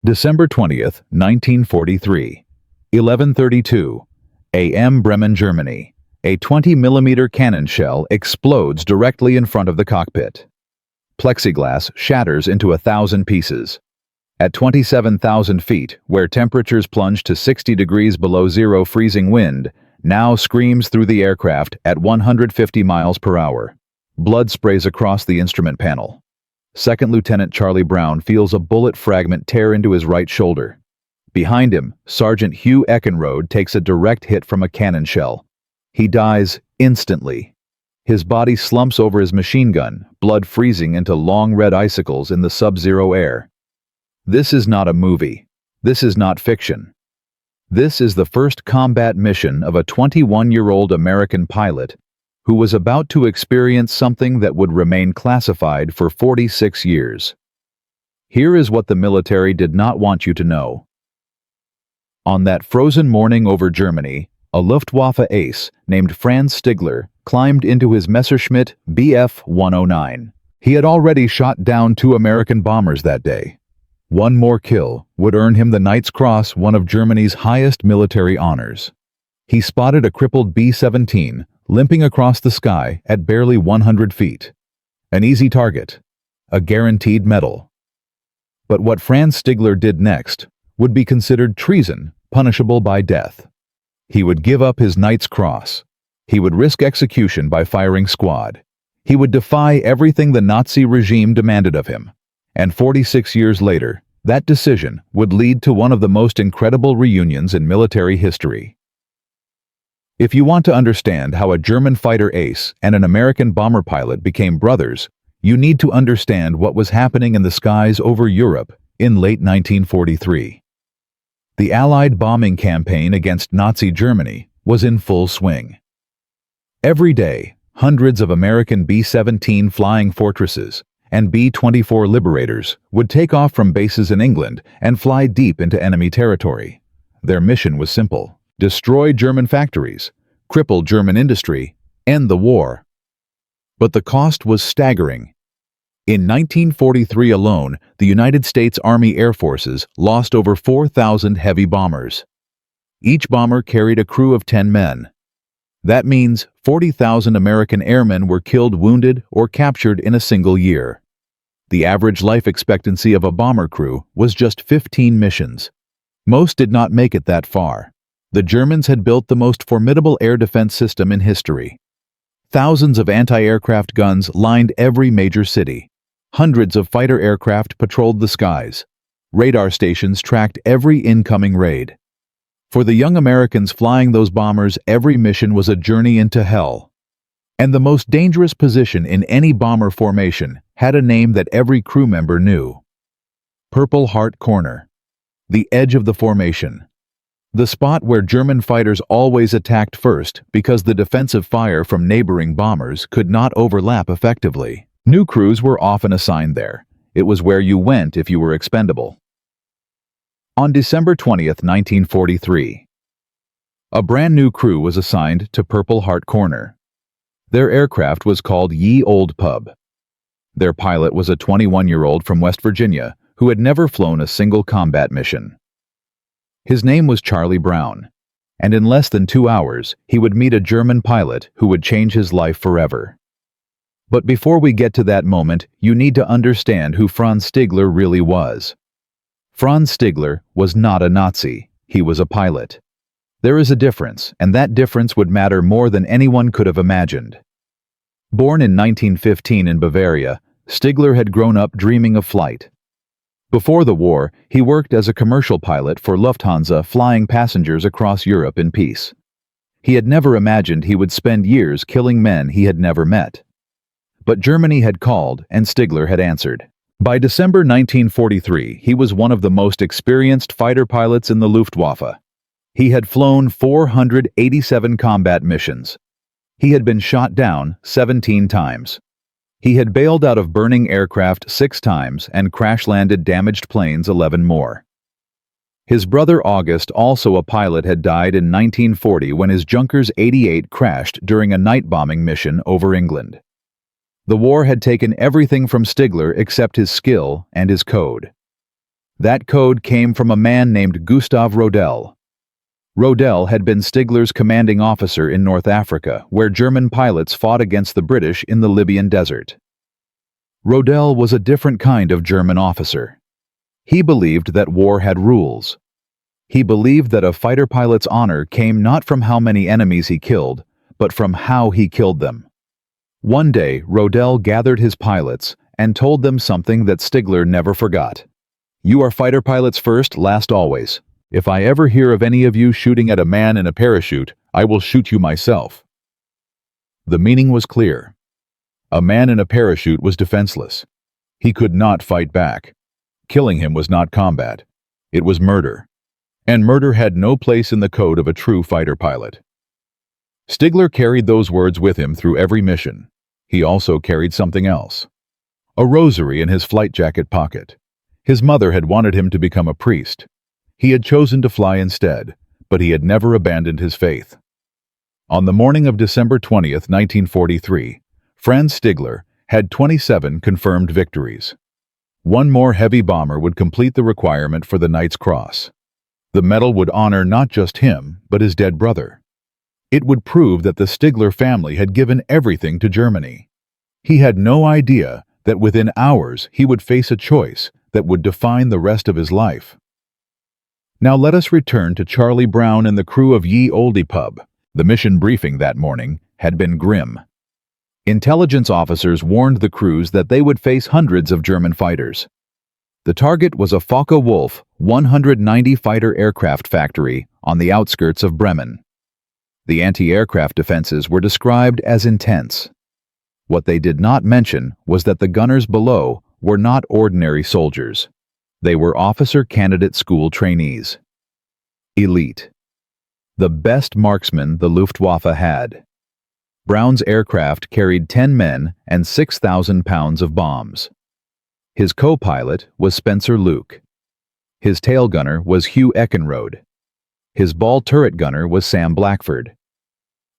December 20th, 1943, 11:32 a.m. Bremen, Germany. A 20-millimeter cannon shell explodes directly in front of the cockpit. Plexiglass shatters into 1,000 pieces. At 27,000 feet, where temperatures plunge to 60 degrees below zero, freezing wind now screams through the aircraft at 150 miles per hour. Blood sprays across the instrument panel. Second Lieutenant Charlie Brown feels a bullet fragment tear into his right shoulder. Behind him, Sergeant Hugh Eckenrode takes a direct hit from a cannon shell. He dies instantly. His body slumps over his machine gun, blood freezing into long red icicles in the sub-zero air. This is not a movie. This is not fiction. This is the first combat mission of a 21-year-old American pilot who was about to experience something that would remain classified for 46 years. Here is what the military did not want you to know. On that frozen morning over Germany, a Luftwaffe ace named Franz Stigler climbed into his Messerschmitt Bf 109. He had already shot down 2 American bombers that day. One more kill would earn him the Knight's Cross, one of Germany's highest military honors. He spotted a crippled B-17 limping across the sky at barely 100 feet. An easy target, a guaranteed medal. But what Franz Stigler did next would be considered treason, punishable by death. He would give up his Knight's Cross. He would risk execution by firing squad. He would defy everything the Nazi regime demanded of him. And 46 years later, that decision would lead to one of the most incredible reunions in military history. If you want to understand how a German fighter ace and an American bomber pilot became brothers, you need to understand what was happening in the skies over Europe in late 1943. The Allied bombing campaign against Nazi Germany was in full swing. Every day, hundreds of American B-17 Flying Fortresses and B-24 Liberators would take off from bases in England and fly deep into enemy territory. Their mission was simple: destroy German factories, cripple German industry, end the war. But the cost was staggering. In 1943 alone, the United States Army Air Forces lost over 4,000 heavy bombers. Each bomber carried a crew of 10 men. That means 40,000 American airmen were killed, wounded, or captured in a single year. The average life expectancy of a bomber crew was just 15 missions. Most did not make it that far. The Germans had built the most formidable air defense system in history. Thousands of anti-aircraft guns lined every major city. Hundreds of fighter aircraft patrolled the skies. Radar stations tracked every incoming raid. For the young Americans flying those bombers, every mission was a journey into hell. And the most dangerous position in any bomber formation had a name that every crew member knew: Purple Heart Corner. The edge of the formation. The spot where German fighters always attacked first because the defensive fire from neighboring bombers could not overlap effectively. New crews were often assigned there. It was where you went if you were expendable. On December 20th, 1943, a brand new crew was assigned to Purple Heart Corner. Their aircraft was called Ye Old Pub. Their pilot was a 21-year-old from West Virginia who had never flown a single combat mission. His name was Charlie Brown, and in less than 2 hours, he would meet a German pilot who would change his life forever. But before we get to that moment, you need to understand who Franz Stigler really was. Franz Stigler was not a Nazi. He was a pilot. There is a difference, and that difference would matter more than anyone could have imagined. Born in 1915 in Bavaria, Stigler had grown up dreaming of flight. Before the war, he worked as a commercial pilot for Lufthansa, flying passengers across Europe in peace. He had never imagined he would spend years killing men he had never met. But Germany had called, and Stigler had answered. By December 1943, he was one of the most experienced fighter pilots in the Luftwaffe. He had flown 487 combat missions. He had been shot down 17 times. He had bailed out of burning aircraft 6 times and crash-landed damaged planes 11 more. His brother August, also a pilot, had died in 1940 when his Junkers 88 crashed during a night bombing mission over England. The war had taken everything from Stigler except his skill and his code. That code came from a man named Gustav Rodel. Rodel had been Stigler's commanding officer in North Africa, where German pilots fought against the British in the Libyan desert. Rodel was a different kind of German officer. He believed that war had rules. He believed that a fighter pilot's honor came not from how many enemies he killed, but from how he killed them. One day, Rodel gathered his pilots and told them something that Stigler never forgot. "You are fighter pilots first, last always. If I ever hear of any of you shooting at a man in a parachute, I will shoot you myself." The meaning was clear. A man in a parachute was defenseless. He could not fight back. Killing him was not combat. It was murder. And murder had no place in the code of a true fighter pilot. Stigler carried those words with him through every mission. He also carried something else. A rosary in his flight jacket pocket. His mother had wanted him to become a priest. He had chosen to fly instead, but he had never abandoned his faith. On the morning of December 20th, 1943, Franz Stigler had 27 confirmed victories. One more heavy bomber would complete the requirement for the Knight's Cross. The medal would honor not just him, but his dead brother. It would prove that the Stigler family had given everything to Germany. He had no idea that within hours he would face a choice that would define the rest of his life. Now let us return to Charlie Brown and the crew of Ye Olde Pub. The mission briefing that morning had been grim. Intelligence officers warned the crews that they would face hundreds of German fighters. The target was a Focke-Wulf 190 fighter aircraft factory on the outskirts of Bremen. The anti-aircraft defenses were described as intense. What they did not mention was that the gunners below were not ordinary soldiers. They were officer candidate school trainees. Elite. The best marksmen the Luftwaffe had. Brown's aircraft carried 10 men and 6,000 pounds of bombs. His co-pilot was Spencer Luke. His tail gunner was Hugh Eckenrode. His ball turret gunner was Sam Blackford.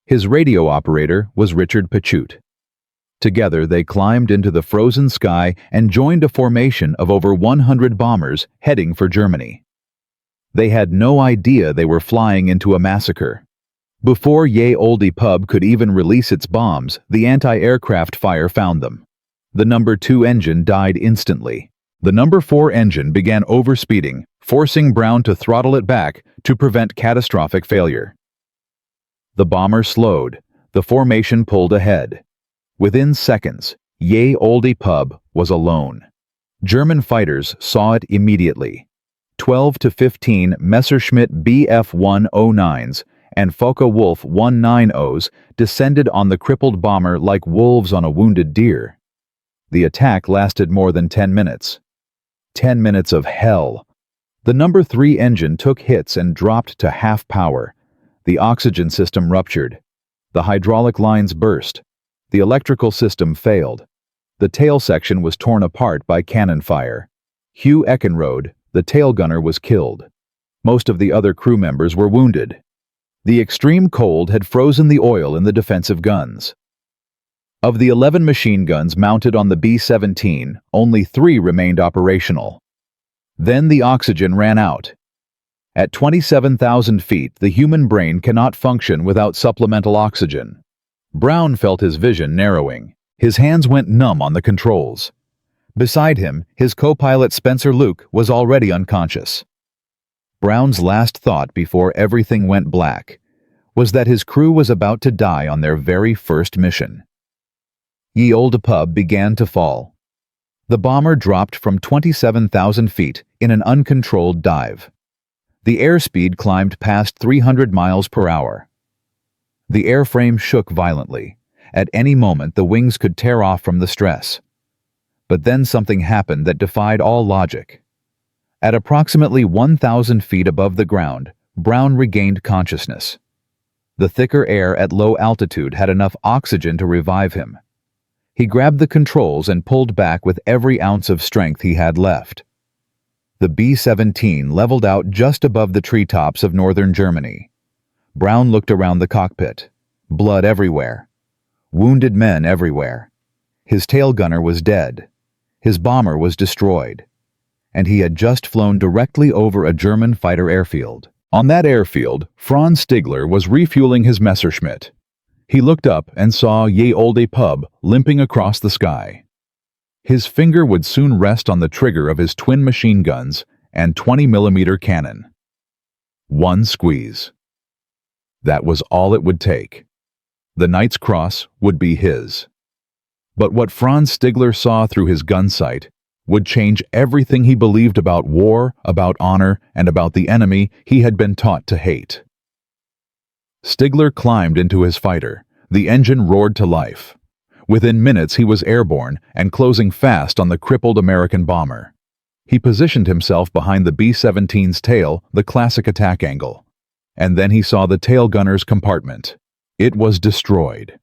His radio operator was Richard Pachute. Together they climbed into the frozen sky and joined a formation of over 100 bombers heading for Germany. They had no idea they were flying into a massacre. Before Ye Olde Pub could even release its bombs, the anti-aircraft fire found them. The number 2 engine died instantly. The number 4 engine began overspeeding, forcing Brown to throttle it back to prevent catastrophic failure. The bomber slowed. The formation pulled ahead. Within seconds, Ye Olde Pub was alone. German fighters saw it immediately. 12 to 15 Messerschmitt Bf-109s and Focke-Wulf 190s descended on the crippled bomber like wolves on a wounded deer. The attack lasted more than 10 minutes. 10 minutes of hell. The number 3 engine took hits and dropped to half power. The oxygen system ruptured. The hydraulic lines burst. The electrical system failed. The tail section was torn apart by cannon fire. Hugh Eckenrode, the tail gunner, was killed. Most of the other crew members were wounded. The extreme cold had frozen the oil in the defensive guns. Of the 11 machine guns mounted on the B-17, only 3 remained operational. Then the oxygen ran out. At 27,000 feet, the human brain cannot function without supplemental oxygen. Brown felt his vision narrowing. His hands went numb on the controls. Beside him, his co-pilot Spencer Luke was already unconscious. Brown's last thought before everything went black was that his crew was about to die on their very first mission. Ye Olde Pub began to fall. The bomber dropped from 27,000 feet in an uncontrolled dive. The airspeed climbed past 300 miles per hour. The airframe shook violently. At any moment, the wings could tear off from the stress. But then something happened that defied all logic. At approximately 1,000 feet above the ground, Brown regained consciousness. The thicker air at low altitude had enough oxygen to revive him. He grabbed the controls and pulled back with every ounce of strength he had left. The B-17 leveled out just above the treetops of northern Germany. Brown looked around the cockpit. Blood everywhere. Wounded men everywhere. His tail gunner was dead. His bomber was destroyed. and he had just flown directly over a German fighter airfield. On that airfield, Franz Stigler was refueling his Messerschmitt. He looked up and saw Ye Olde Pub limping across the sky. His finger would soon rest on the trigger of his twin machine guns and 20mm cannon. One squeeze. That was all it would take. The Knight's Cross would be his. But what Franz Stigler saw through his gun sight would change everything he believed about war, about honor, and about the enemy he had been taught to hate. Stigler climbed into his fighter. The engine roared to life. Within minutes he was airborne and closing fast on the crippled American bomber. He positioned himself behind the B-17's tail, the classic attack angle. And then he saw the tail gunner's compartment. It was destroyed.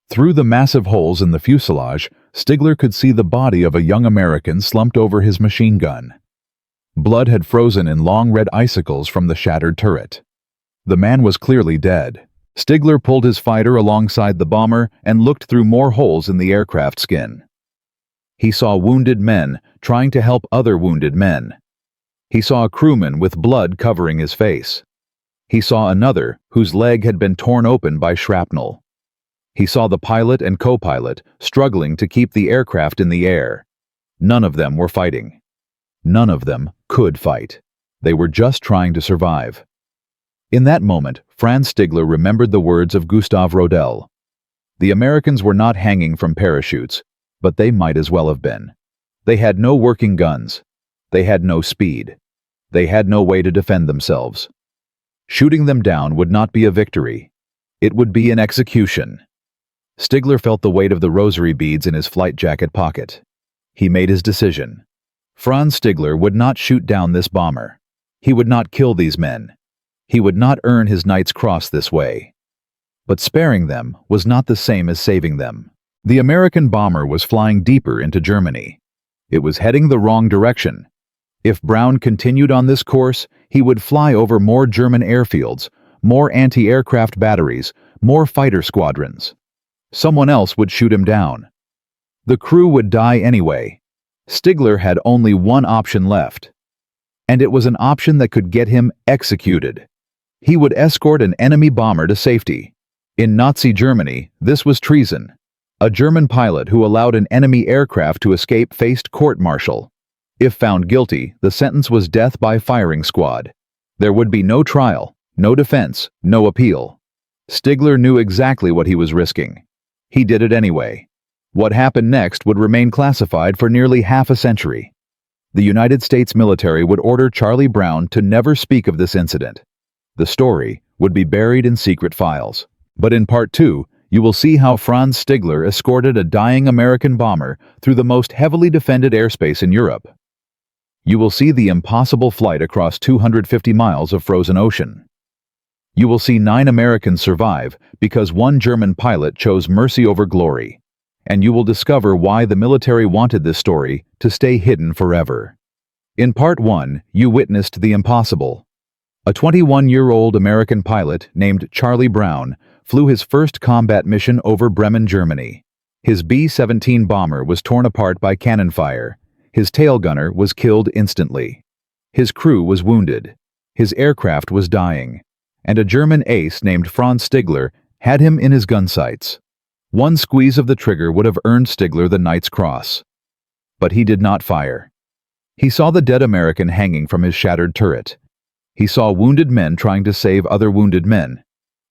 Through the massive holes in the fuselage, Stigler could see the body of a young American slumped over his machine gun. Blood had frozen in long red icicles from the shattered turret. The man was clearly dead. Stigler pulled his fighter alongside the bomber and looked through more holes in the aircraft skin. He saw wounded men trying to help other wounded men. He saw a crewman with blood covering his face. He saw another whose leg had been torn open by shrapnel. He saw the pilot and co-pilot struggling to keep the aircraft in the air. None of them were fighting. None of them could fight. They were just trying to survive. In that moment, Franz Stigler remembered the words of Gustav Rodel. The Americans were not hanging from parachutes, but they might as well have been. They had no working guns. They had no speed. They had no way to defend themselves. Shooting them down would not be a victory. It would be an execution. Stigler felt the weight of the rosary beads in his flight jacket pocket. He made his decision. Franz Stigler would not shoot down this bomber. He would not kill these men. He would not earn his Knight's Cross this way. But sparing them was not the same as saving them. The American bomber was flying deeper into Germany. It was heading the wrong direction. If Brown continued on this course, he would fly over more German airfields, more anti-aircraft batteries, more fighter squadrons. Someone else would shoot him down. The crew would die anyway. Stigler had only one option left. And it was an option that could get him executed. He would escort an enemy bomber to safety. In Nazi Germany, this was treason. A German pilot who allowed an enemy aircraft to escape faced court-martial. If found guilty, the sentence was death by firing squad. There would be no trial, no defense, no appeal. Stigler knew exactly what he was risking. He did it anyway. What happened next would remain classified for nearly half a century. The United States military would order Charlie Brown to never speak of this incident. The story would be buried in secret files. But in Part 2, you will see how Franz Stigler escorted a dying American bomber through the most heavily defended airspace in Europe. You will see the impossible flight across 250 miles of frozen ocean. You will see 9 Americans survive because one German pilot chose mercy over glory. And you will discover why the military wanted this story to stay hidden forever. In Part 1, you witnessed the impossible. A 21-year-old American pilot named Charlie Brown flew his first combat mission over Bremen, Germany. His B-17 bomber was torn apart by cannon fire. His tail gunner was killed instantly. His crew was wounded. His aircraft was dying. And a German ace named Franz Stigler had him in his gun sights. One squeeze of the trigger would have earned Stigler the Knight's Cross. But he did not fire. He saw the dead American hanging from his shattered turret. He saw wounded men trying to save other wounded men.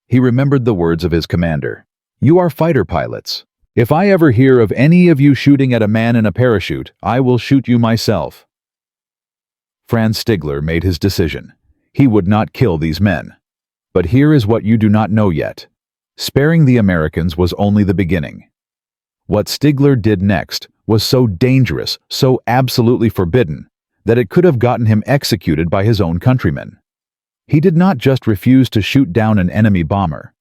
He remembered the words of his commander. "You are fighter pilots. If I ever hear of any of you shooting at a man in a parachute, I will shoot you myself." Franz Stigler made his decision. He would not kill these men. But here is what you do not know yet. Sparing the Americans was only the beginning. What Stigler did next was so dangerous, so absolutely forbidden, that it could have gotten him executed by his own countrymen. He did not just refuse to shoot down an enemy bomber.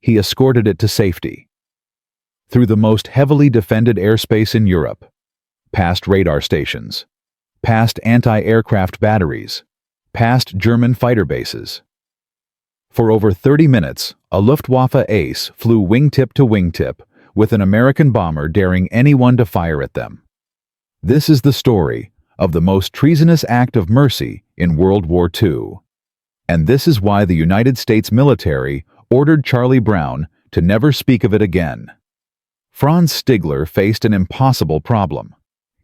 He escorted it to safety. Through the most heavily defended airspace in Europe, past radar stations, past anti-aircraft batteries, past German fighter bases. For over 30 minutes, a Luftwaffe ace flew wingtip to wingtip with an American bomber daring anyone to fire at them. This is the story of the most treasonous act of mercy in World War II. And this is why the United States military ordered Charlie Brown to never speak of it again. Franz Stigler faced an impossible problem.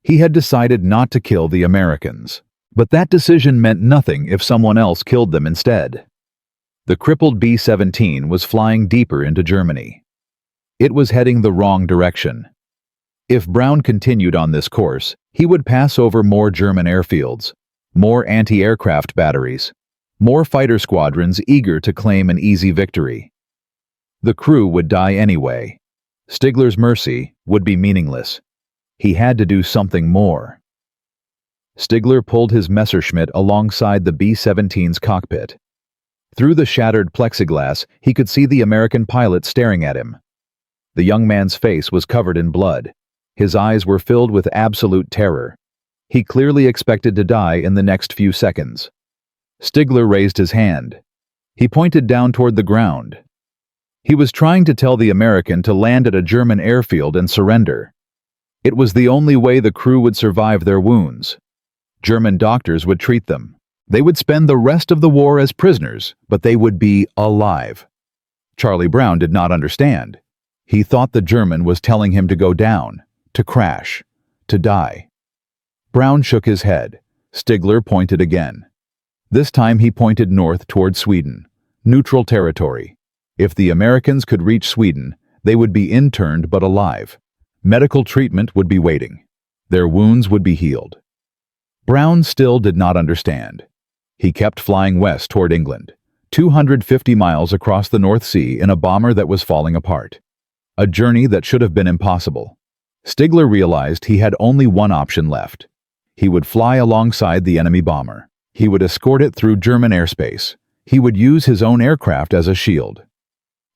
He had decided not to kill the Americans, but that decision meant nothing if someone else killed them instead. The crippled B-17 was flying deeper into Germany. It was heading the wrong direction. If Brown continued on this course, he would pass over more German airfields, more anti-aircraft batteries, more fighter squadrons eager to claim an easy victory. The crew would die anyway. Stigler's mercy would be meaningless. He had to do something more. Stigler pulled his Messerschmitt alongside the B-17's cockpit. Through the shattered plexiglass, he could see the American pilot staring at him. The young man's face was covered in blood. His eyes were filled with absolute terror. He clearly expected to die in the next few seconds. Stigler raised his hand. He pointed down toward the ground. He was trying to tell the American to land at a German airfield and surrender. It was the only way the crew would survive their wounds. German doctors would treat them. They would spend the rest of the war as prisoners, but they would be alive. Charlie Brown did not understand. He thought the German was telling him to go down, to crash, to die. Brown shook his head. Stigler pointed again. This time he pointed north toward Sweden, neutral territory. If the Americans could reach Sweden, they would be interned but alive. Medical treatment would be waiting. Their wounds would be healed. Brown still did not understand. He kept flying west toward England, 250 miles across the North Sea in a bomber that was falling apart. A journey that should have been impossible. Stigler realized he had only one option left. He would fly alongside the enemy bomber. He would escort it through German airspace. He would use his own aircraft as a shield.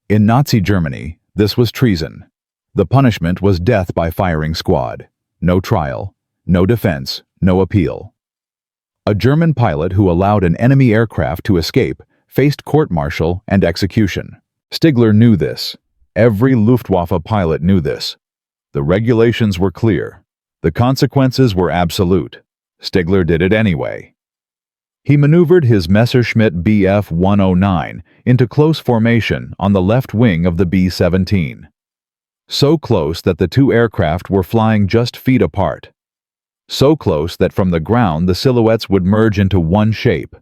In Nazi Germany, this was treason. The punishment was death by firing squad. No trial, no defense, no appeal. A German pilot who allowed an enemy aircraft to escape faced court-martial and execution. Stigler knew this. Every Luftwaffe pilot knew this. The regulations were clear. The consequences were absolute. Stigler did it anyway. He maneuvered his Messerschmitt Bf-109 into close formation on the left wing of the B-17. So close that the two aircraft were flying just feet apart. So close that from the ground the silhouettes would merge into one shape.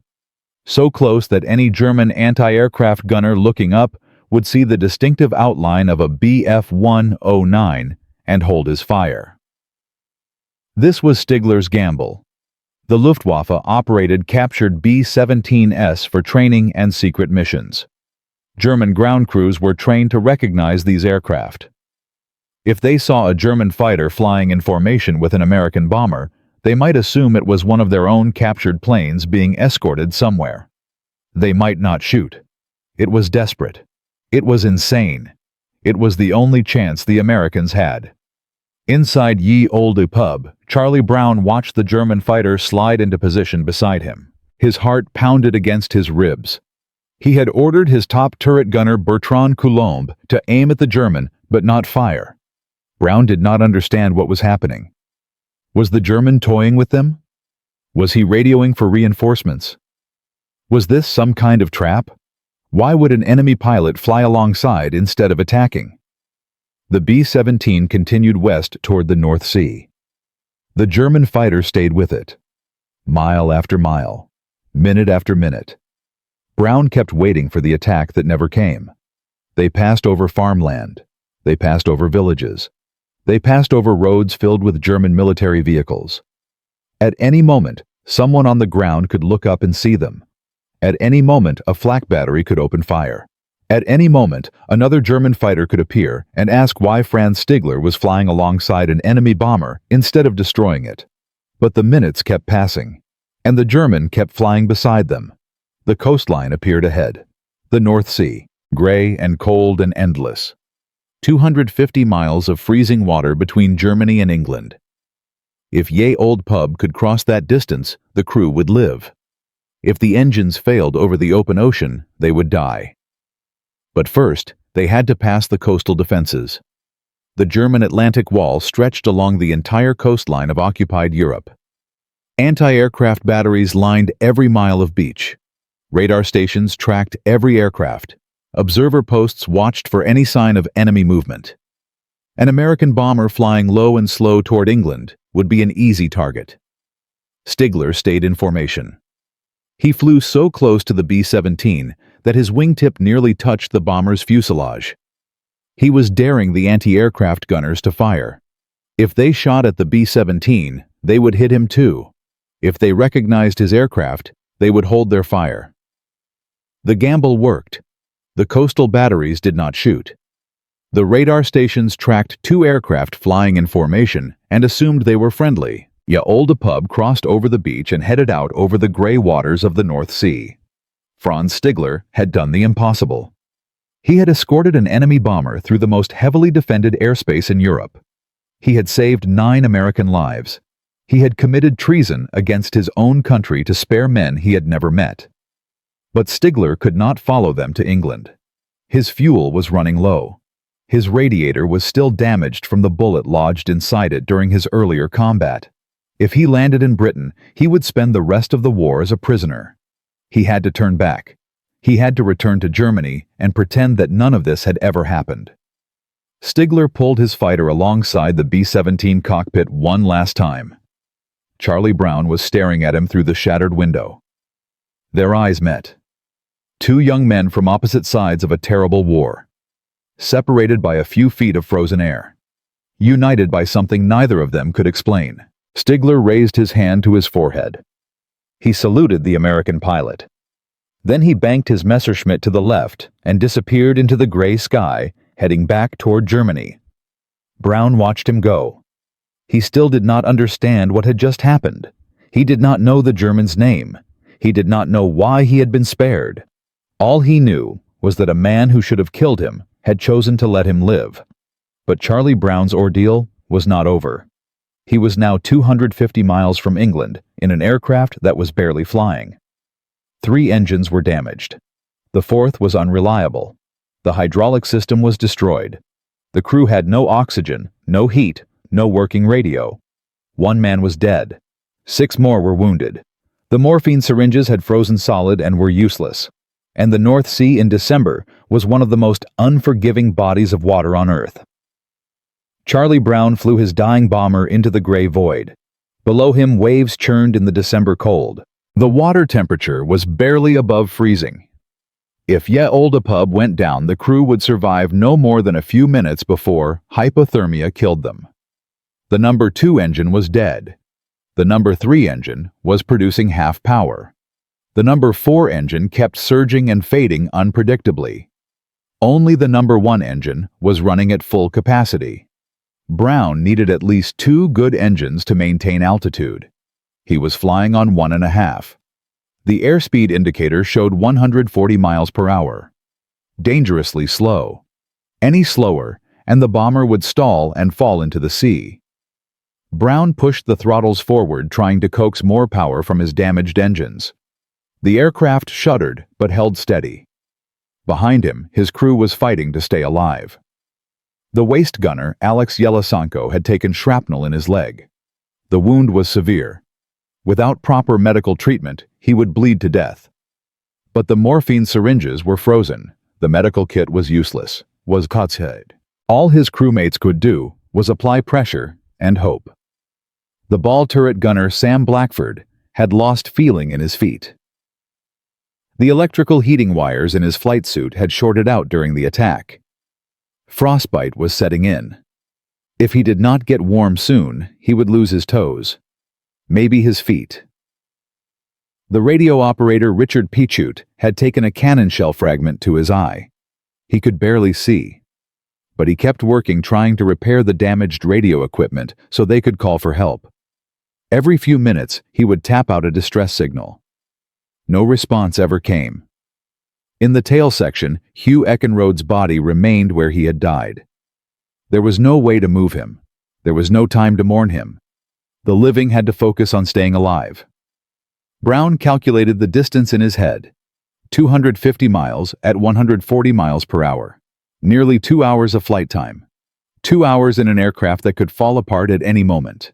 So close that any German anti-aircraft gunner looking up would see the distinctive outline of a Bf-109 and hold his fire. This was Stigler's gamble. The Luftwaffe operated captured B-17s for training and secret missions. German ground crews were trained to recognize these aircraft. If they saw a German fighter flying in formation with an American bomber, they might assume it was one of their own captured planes being escorted somewhere. They might not shoot. It was desperate. It was insane. It was the only chance the Americans had. Inside Ye Olde Pub, Charlie Brown watched the German fighter slide into position beside him. His heart pounded against his ribs. He had ordered his top turret gunner Bertrand Coulombe to aim at the German, but not fire. Brown did not understand what was happening. Was the German toying with them? Was he radioing for reinforcements? Was this some kind of trap? Why would an enemy pilot fly alongside instead of attacking? The B-17 continued west toward the North Sea. The German fighter stayed with it. Mile after mile, minute after minute. Brown kept waiting for the attack that never came. They passed over farmland. They passed over villages. They passed over roads filled with German military vehicles. At any moment, someone on the ground could look up and see them. At any moment, a flak battery could open fire. At any moment, another German fighter could appear and ask why Franz Stigler was flying alongside an enemy bomber instead of destroying it. But the minutes kept passing, and the German kept flying beside them. The coastline appeared ahead. The North Sea, gray and cold and endless. 250 miles of freezing water between Germany and England. If Ye Olde Pub could cross that distance, the crew would live. If the engines failed over the open ocean, they would die. But first, they had to pass the coastal defenses. The German Atlantic Wall stretched along the entire coastline of occupied Europe. Anti-aircraft batteries lined every mile of beach. Radar stations tracked every aircraft. Observer posts watched for any sign of enemy movement. An American bomber flying low and slow toward England would be an easy target. Stigler stayed in formation. He flew so close to the B-17 that his wingtip nearly touched the bomber's fuselage. He was daring the anti-aircraft gunners to fire. If they shot at the B-17, they would hit him too. If they recognized his aircraft, they would hold their fire. The gamble worked. The coastal batteries did not shoot. The radar stations tracked two aircraft flying in formation and assumed they were friendly. Pub crossed over the beach and headed out over the gray waters of the North Sea. Franz Stigler had done the impossible. He had escorted an enemy bomber through the most heavily defended airspace in Europe. He had saved 9 American lives. He had committed treason against his own country to spare men he had never met. But Stigler could not follow them to England. His fuel was running low. His radiator was still damaged from the bullet lodged inside it during his earlier combat. If he landed in Britain, he would spend the rest of the war as a prisoner. He had to turn back. He had to return to Germany and pretend that none of this had ever happened. Stigler pulled his fighter alongside the B-17 cockpit one last time. Charlie Brown was staring at him through the shattered window. Their eyes met. 2 young men from opposite sides of a terrible war. Separated by a few feet of frozen air. United by something neither of them could explain. Stigler raised his hand to his forehead. He saluted the American pilot. Then he banked his Messerschmitt to the left and disappeared into the gray sky, heading back toward Germany. Brown watched him go. He still did not understand what had just happened. He did not know the German's name. He did not know why he had been spared. All he knew was that a man who should have killed him had chosen to let him live. But Charlie Brown's ordeal was not over. He was now 250 miles from England in an aircraft that was barely flying. 3 engines were damaged. The 4th was unreliable. The hydraulic system was destroyed. The crew had no oxygen, no heat, no working radio. 1 man was dead. 6 more were wounded. The morphine syringes had frozen solid and were useless. And the North Sea in December was one of the most unforgiving bodies of water on Earth. Charlie Brown flew his dying bomber into the gray void. Below him, waves churned in the December cold. The water temperature was barely above freezing. If Pub went down, the crew would survive no more than a few minutes before hypothermia killed them. The number 2 engine was dead. The number 3 engine was producing half power. The number 4 engine kept surging and fading unpredictably. Only the number 1 engine was running at full capacity. Brown needed at least 2 good engines to maintain altitude. He was flying on 1.5. The airspeed indicator showed 140 miles per hour. Dangerously slow. Any slower, and the bomber would stall and fall into the sea. Brown pushed the throttles forward, trying to coax more power from his damaged engines. The aircraft shuddered but held steady. Behind him, his crew was fighting to stay alive. The waist gunner, Alex Yelasanko, had taken shrapnel in his leg. The wound was severe. Without proper medical treatment, he would bleed to death. But the morphine syringes were frozen. The medical kit was useless, was Kotzhead. All his crewmates could do was apply pressure and hope. The ball turret gunner, Sam Blackford, had lost feeling in his feet. The electrical heating wires in his flight suit had shorted out during the attack. Frostbite was setting in. If he did not get warm soon, he would lose his toes. Maybe his feet. The radio operator, Richard Pichut, had taken a cannon shell fragment to his eye. He could barely see. But he kept working, trying to repair the damaged radio equipment so they could call for help. Every few minutes, he would tap out a distress signal. No response ever came. In the tail section, Hugh Eckenrode's body remained where he had died. There was no way to move him. There was no time to mourn him. The living had to focus on staying alive. Brown calculated the distance in his head. 250 miles at 140 miles per hour. Nearly 2 hours of flight time. 2 hours in an aircraft that could fall apart at any moment.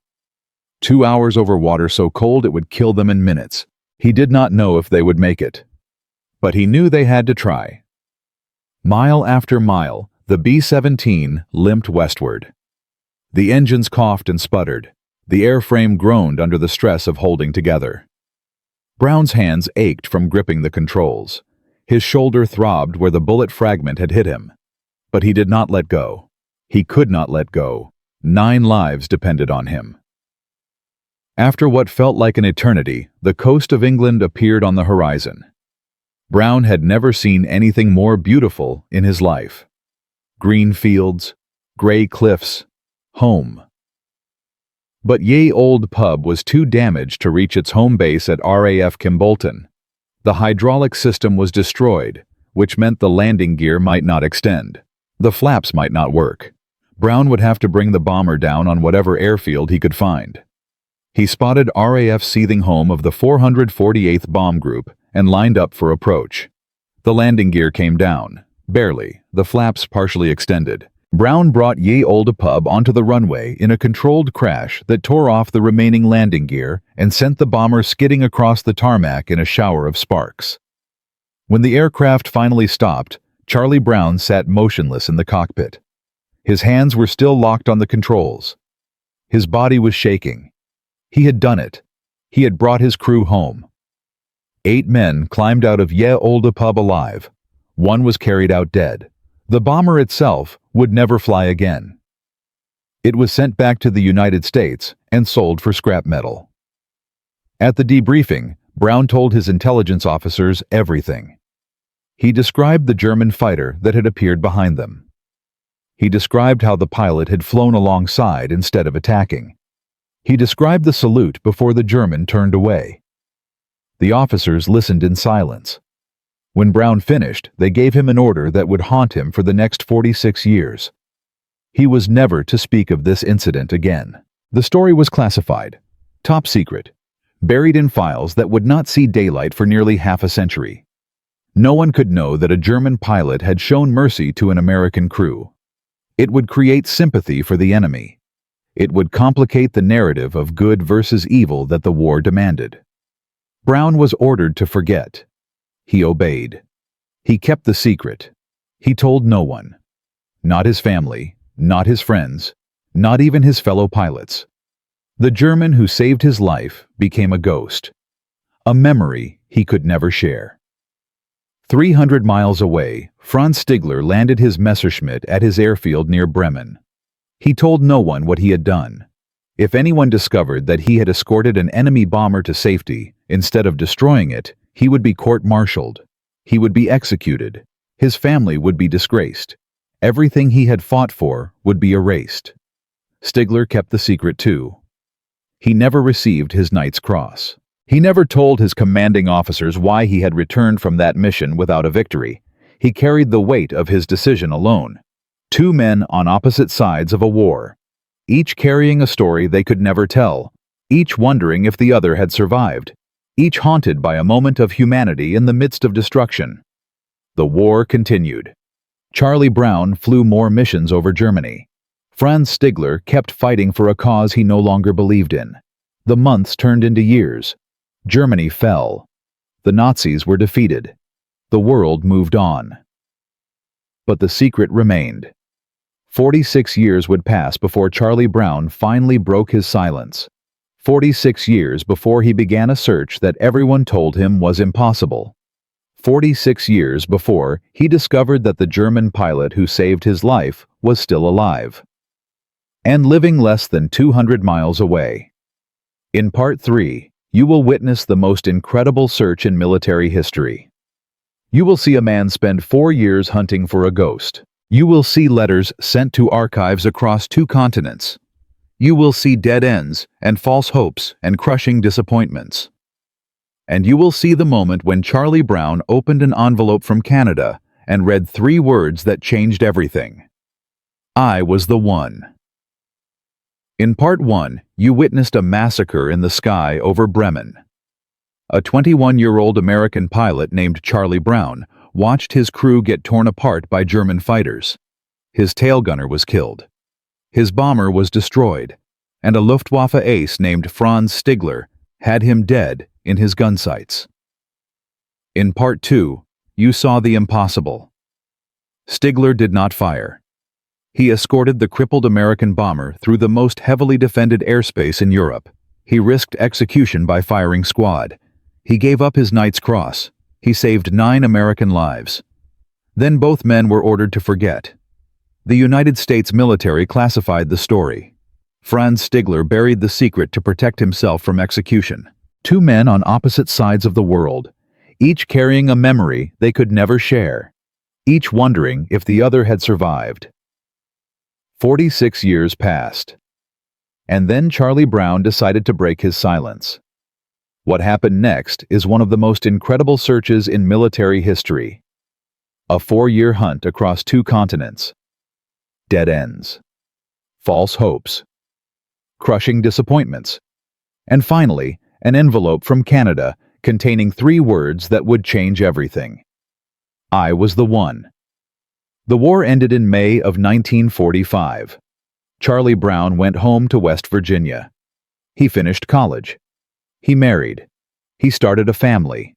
2 hours over water so cold it would kill them in minutes. He did not know if they would make it. But he knew they had to try. Mile after mile, the B-17 limped westward. The engines coughed and sputtered. The airframe groaned under the stress of holding together. Brown's hands ached from gripping the controls. His shoulder throbbed where the bullet fragment had hit him. But he did not let go. He could not let go. 9 lives depended on him. After what felt like an eternity, the coast of England appeared on the horizon. Brown had never seen anything more beautiful in his life. Green fields, gray cliffs, home. But Ye Old Pub was too damaged to reach its home base at RAF Kimbolton. The hydraulic system was destroyed, which meant the landing gear might not extend. The flaps might not work. Brown would have to bring the bomber down on whatever airfield he could find. He spotted RAF's seething home of the 448th Bomb Group and lined up for approach. The landing gear came down, barely, the flaps partially extended. Brown brought Ye Olde Pub onto the runway in a controlled crash that tore off the remaining landing gear and sent the bomber skidding across the tarmac in a shower of sparks. When the aircraft finally stopped, Charlie Brown sat motionless in the cockpit. His hands were still locked on the controls. His body was shaking. He had done it. He had brought his crew home. 8 men climbed out of Ye Olde Pub alive. 1 was carried out dead. The bomber itself would never fly again. It was sent back to the United States and sold for scrap metal. At the debriefing, Brown told his intelligence officers everything. He described the German fighter that had appeared behind them. He described how the pilot had flown alongside instead of attacking. He described the salute before the German turned away. The officers listened in silence. When Brown finished, they gave him an order that would haunt him for the next 46 years. He was never to speak of this incident again. The story was classified, top secret, buried in files that would not see daylight for nearly half a century. No one could know that a German pilot had shown mercy to an American crew. It would create sympathy for the enemy. It would complicate the narrative of good versus evil that the war demanded. Brown was ordered to forget. He obeyed. He kept the secret. He told no one. Not his family, not his friends, not even his fellow pilots. The German who saved his life became a ghost. A memory he could never share. 300 miles away, Franz Stigler landed his Messerschmitt at his airfield near Bremen. He told no one what he had done. If anyone discovered that he had escorted an enemy bomber to safety, instead of destroying it, he would be court-martialed. He would be executed. His family would be disgraced. Everything he had fought for would be erased. Stigler kept the secret too. He never received his Knight's Cross. He never told his commanding officers why he had returned from that mission without a victory. He carried the weight of his decision alone. 2 men on opposite sides of a war, each carrying a story they could never tell, each wondering if the other had survived, each haunted by a moment of humanity in the midst of destruction. The war continued. Charlie Brown flew more missions over Germany. Franz Stigler kept fighting for a cause he no longer believed in. The months turned into years. Germany fell. The Nazis were defeated. The world moved on. But the secret remained. 46 years would pass before Charlie Brown finally broke his silence. 46 years before he began a search that everyone told him was impossible. 46 years before he discovered that the German pilot who saved his life was still alive. And living less than 200 miles away. In Part 3, you will witness the most incredible search in military history. You will see a man spend 4 years hunting for a ghost. You will see letters sent to archives across 2 continents. You will see dead ends and false hopes and crushing disappointments. And you will see the moment when Charlie Brown opened an envelope from Canada and read 3 words that changed everything. I was the one. In Part 1, you witnessed a massacre in the sky over Bremen. A 21-year-old American pilot named Charlie Brown watched his crew get torn apart by German fighters. His tail gunner was killed. His bomber was destroyed. and a Luftwaffe ace named Franz Stigler had him dead in his gun sights. In Part 2, you saw the impossible. Stigler did not fire. He escorted the crippled American bomber through the most heavily defended airspace in Europe. He risked execution by firing squad. He gave up his Knight's Cross. He saved 9 American lives. Then both men were ordered to forget. The United States military classified the story. Franz Stigler buried the secret to protect himself from execution. 2 men on opposite sides of the world, each carrying a memory they could never share, each wondering if the other had survived. 46 years passed. And then Charlie Brown decided to break his silence. What happened next is one of the most incredible searches in military history. A 4-year hunt across 2 continents. Dead ends. False hopes. Crushing disappointments. And finally, an envelope from Canada containing 3 words that would change everything. I was the one. The war ended in May of 1945. Charlie Brown went home to West Virginia. He finished college. He married. He started a family.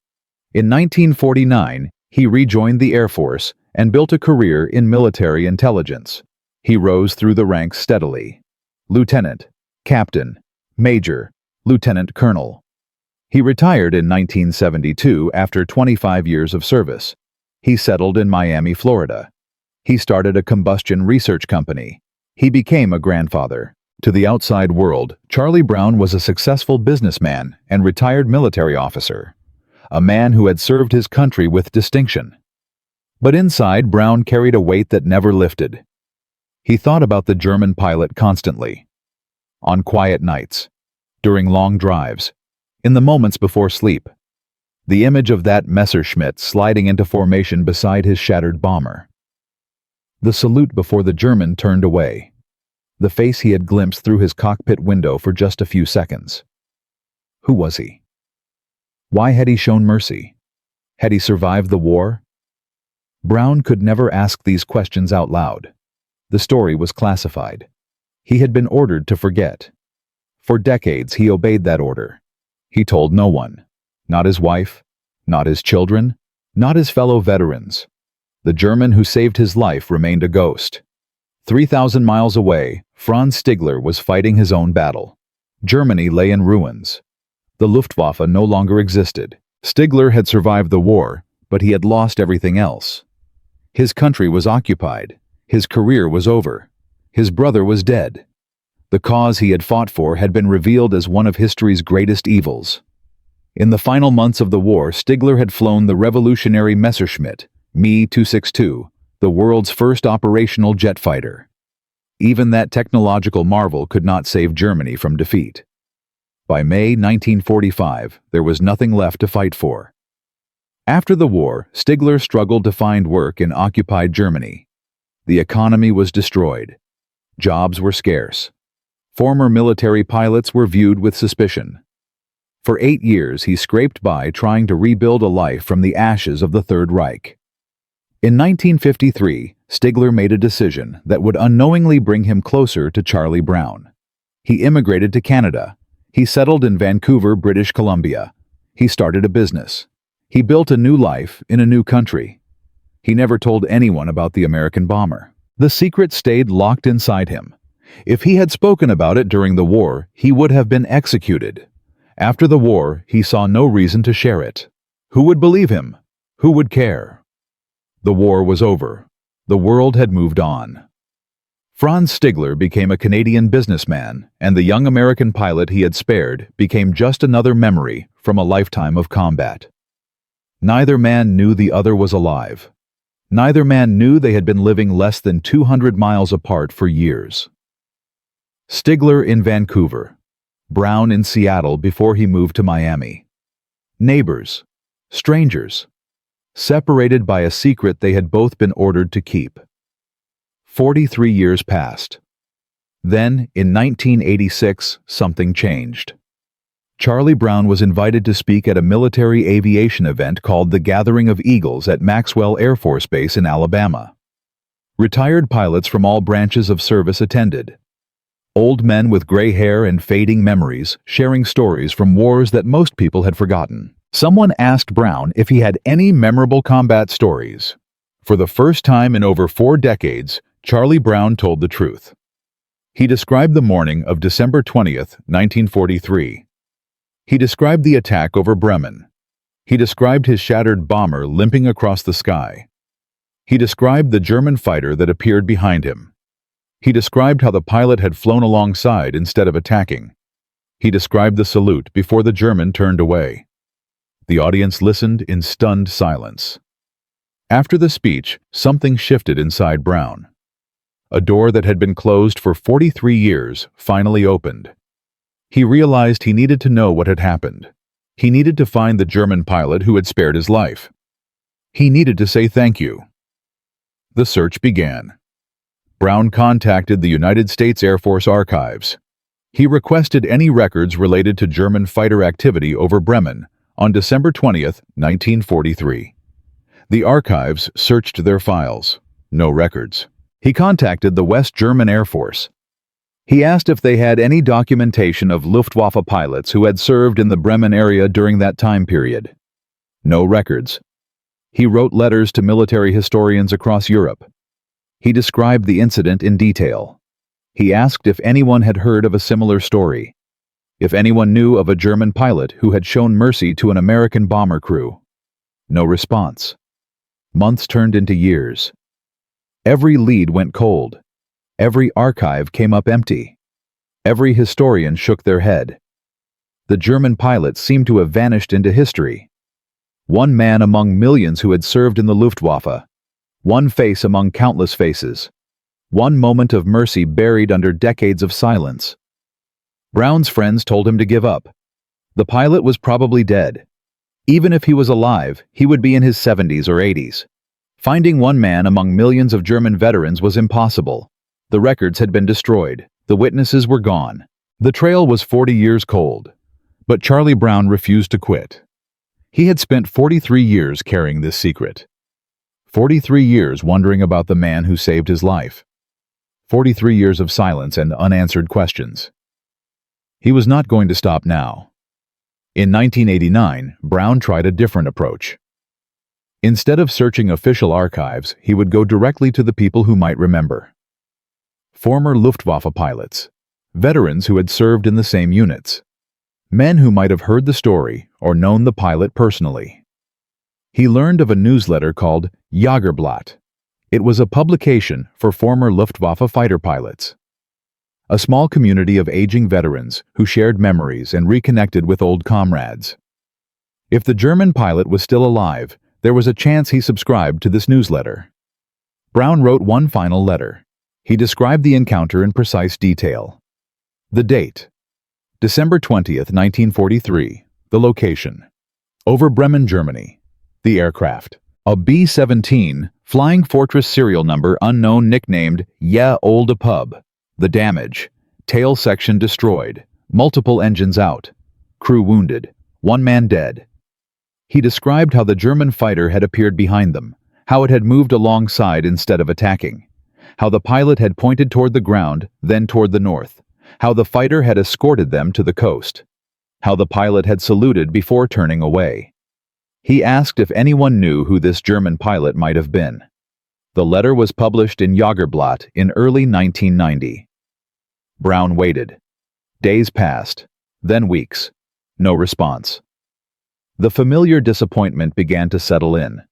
In 1949, he rejoined the Air Force and built a career in military intelligence. He rose through the ranks steadily. Lieutenant, captain, major, lieutenant colonel. He retired in 1972 after 25 years of service. He settled in Miami, Florida. He started a combustion research company. He became a grandfather. To the outside world, Charlie Brown was a successful businessman and retired military officer, a man who had served his country with distinction. But inside, Brown carried a weight that never lifted. He thought about the German pilot constantly. On quiet nights, during long drives, in the moments before sleep. The image of that Messerschmitt sliding into formation beside his shattered bomber. The salute before the German turned away. The face he had glimpsed through his cockpit window for just a few seconds. Who was he? Why had he shown mercy? Had he survived the war? Brown could never ask these questions out loud. The story was classified. He had been ordered to forget. For decades he obeyed that order. He told no one. Not his wife, not his children, not his fellow veterans. The German who saved his life remained a ghost. 3,000 miles away, Franz Stigler was fighting his own battle. Germany lay in ruins. The Luftwaffe no longer existed. Stigler had survived the war, but he had lost everything else. His country was occupied. His career was over. His brother was dead. The cause he had fought for had been revealed as one of history's greatest evils. In the final months of the war, Stigler had flown the revolutionary Messerschmitt, Me-262, the world's first operational jet fighter. Even that technological marvel could not save Germany from defeat. By May 1945, there was nothing left to fight for. After the war, Stigler struggled to find work in occupied Germany. The economy was destroyed. Jobs were scarce. Former military pilots were viewed with suspicion. For 8 years, he scraped by trying to rebuild a life from the ashes of the Third Reich. In 1953, Stigler made a decision that would unknowingly bring him closer to Charlie Brown. He immigrated to Canada. He settled in Vancouver, British Columbia. He started a business. He built a new life in a new country. He never told anyone about the American bomber. The secret stayed locked inside him. If he had spoken about it during the war, he would have been executed. After the war, he saw no reason to share it. Who would believe him? Who would care? The war was over. The world had moved on. Franz Stigler became a Canadian businessman, and the young American pilot he had spared became just another memory from a lifetime of combat. Neither man knew the other was alive. Neither man knew they had been living less than 200 miles apart for years. Stigler in Vancouver, Brown in Seattle before he moved to Miami. Neighbors, strangers, separated by a secret they had both been ordered to keep. 43 years passed. Then, in 1986, something changed. Charlie Brown was invited to speak at a military aviation event called the Gathering of Eagles at Maxwell Air Force Base in Alabama. Retired pilots from all branches of service attended. Old men with gray hair and fading memories, sharing stories from wars that most people had forgotten. Someone asked Brown if he had any memorable combat stories. For the first time in over 4 decades, Charlie Brown told the truth. He described the morning of December 20th, 1943. He described the attack over Bremen. He described his shattered bomber limping across the sky. He described the German fighter that appeared behind him. He described how the pilot had flown alongside instead of attacking. He described the salute before the German turned away. The audience listened in stunned silence. After the speech, something shifted inside Brown. A door that had been closed for 43 years finally opened. He realized he needed to know what had happened. He needed to find the German pilot who had spared his life. He needed to say thank you. The search began. Brown contacted the United States Air Force Archives. He requested any records related to German fighter activity over Bremen on December 20th, 1943. The archives searched their files. No records. He contacted the West German Air Force. He asked if they had any documentation of Luftwaffe pilots who had served in the Bremen area during that time period. No records. He wrote letters to military historians across Europe. He described the incident in detail. He asked if anyone had heard of a similar story, if anyone knew of a German pilot who had shown mercy to an American bomber crew. No response. Months turned into years. Every lead went cold. Every archive came up empty. Every historian shook their head. The German pilot seemed to have vanished into history. One man among millions who had served in the Luftwaffe. One face among countless faces. One moment of mercy buried under decades of silence. Brown's friends told him to give up. The pilot was probably dead. Even if he was alive, he would be in his 70s or 80s. Finding one man among millions of German veterans was impossible. The records had been destroyed. The witnesses were gone. The trail was 40 years cold. But Charlie Brown refused to quit. He had spent 43 years carrying this secret. 43 years wondering about the man who saved his life. 43 years of silence and unanswered questions. He was not going to stop now. In 1989, Brown tried a different approach. Instead of searching official archives, he would go directly to the people who might remember. Former Luftwaffe pilots, veterans who had served in the same units, men who might have heard the story or known the pilot personally. He learned of a newsletter called Jagerblatt. It was a publication for former Luftwaffe fighter pilots. A small community of aging veterans who shared memories and reconnected with old comrades. If the German pilot was still alive, there was a chance he subscribed to this newsletter. Brown wrote one final letter. He described the encounter in precise detail. The date: December 20th, 1943. The location: over Bremen, Germany. The aircraft: a B-17, Flying Fortress serial number unknown, nicknamed Yeah Olde Pub. The damage: tail section destroyed, multiple engines out, crew wounded, one man dead. He described how the German fighter had appeared behind them, how it had moved alongside instead of attacking, how the pilot had pointed toward the ground, then toward the north, how the fighter had escorted them to the coast, how the pilot had saluted before turning away. He asked if anyone knew who this German pilot might have been. The letter was published in Jagerblatt in early 1990. Brown waited. Days passed, then weeks. No response. The familiar disappointment began to settle in.